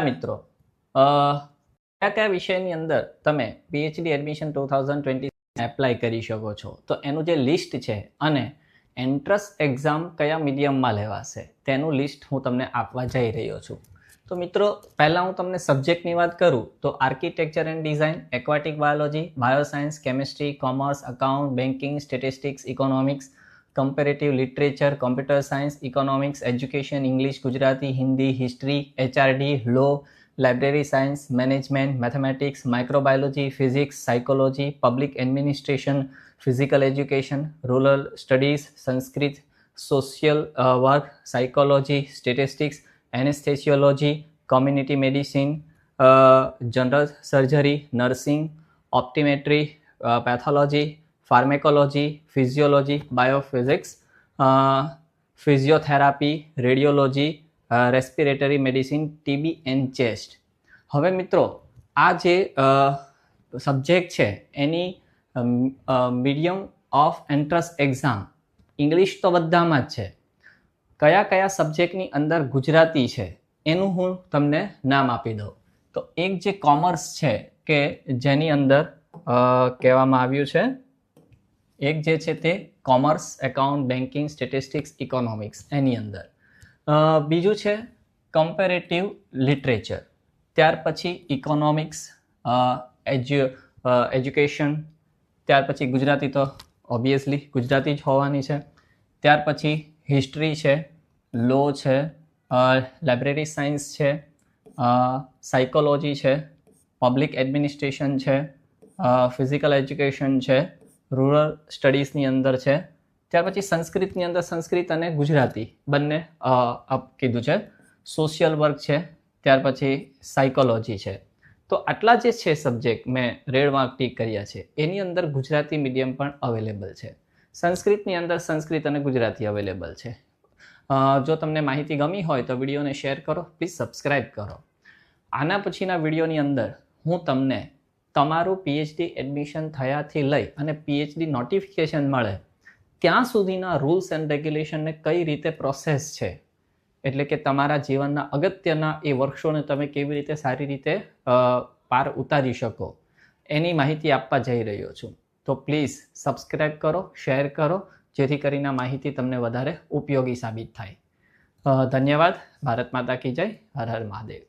મિત્રો કયા કયા વિષયની અંદર તમે પીએચડી એડમિશન 2020 એપ્લાય કરી શકો છો, તો એનું જે લિસ્ટ છે અને એન્ટ્રન્સ એક્ઝામ કયા મીડિયમમાં લેવાશે તેનું લિસ્ટ હું તમને આપવા જઈ રહ્યો છું. તો મિત્રો, પહેલાં હું તમને સબ્જેક્ટની વાત કરું તો architecture and design, aquatic biology, bioscience, chemistry, commerce, account, banking, statistics, economics, comparative literature, computer science, economics, education, English, Gujarati, Hindi, history, HRD, law, library science, management, mathematics, microbiology, physics, psychology, public administration, physical education, rural studies, Sanskrit, social work, psychology, statistics, anaesthesiology, community medicine, general surgery, nursing, optometry, pathology, pharmacology, physiology, biophysics, physiotherapy, radiology, respiratory medicine, TB and chest. હવે મિત્રો, આ જે subject છે એની medium of entrance exam English તો બધામાં જ છે. કયા કયા સબ્જેક્ટની અંદર ગુજરાતી છે એનું હું તમને નામ આપી દઉં. તો એક જે કોમર્સ છે કે જેની અંદર કહેવામાં આવ્યું છે, એક જે છે તે commerce, account, banking, statistics, economics એની અંદર. બીજું છે કમ્પેરેટિવ લિટરેચર, ત્યાર પછી ઇકોનોમિક્સ, એજ્યુકેશન, ત્યાર પછી ગુજરાતી તો ઓબ્વિયસલી ગુજરાતી જ હોવાની છે. ત્યાર પછી હિસ્ટ્રી છે, લો છે, લાઇબ્રેરી સાયન્સ છે, સાયકોલોજી છે, પબ્લિક એડમિનિસ્ટ્રેશન છે, ફિઝિકલ એજ્યુકેશન છે, રૂરલ સ્ટડીઝની અંદર છે. ત્યાર પછી સંસ્કૃતની અંદર સંસ્કૃત અને ગુજરાતી બંને કીધું છે. સોશિયલ વર્ક છે, ત્યાર પછી સાયકોલોજી છે. તો આટલા જે છે સબ્જેક્ટ મેં રેડ માર્ક ટીક કર્યા છે એની અંદર ગુજરાતી મીડિયમ પણ અવેલેબલ છે. સંસ્કૃતની અંદર સંસ્કૃત અને ગુજરાતી અવેલેબલ છે. જો તમને માહિતી ગમી હોય તો વિડીયોને શેર કરો, પ્લીઝ સબસ્ક્રાઈબ કરો. આના પછીના વિડીયોની અંદર હું તમને તમારું પીએચડી એડમિશન થયાથી લઈ અને પીએચડી નોટિફિકેશન મળે ત્યાં સુધીના રૂલ્સ એન્ડ રેગ્યુલેશનને કઈ રીતે પ્રોસેસ છે, એટલે કે તમારા જીવનના અગત્યના એ વર્ષોને તમે કેવી રીતે સારી રીતે પાર ઉતારી શકો એની માહિતી આપવા જઈ રહ્યો છું. તો પ્લીઝ સબસ્ક્રાઈબ કરો, શેર કરો, જેથી કરીને માહિતી તમને વધારે ઉપયોગી સાબિત થાય. ધન્યવાદ. ભારત માતા કી જય. હર હર મહાદેવ.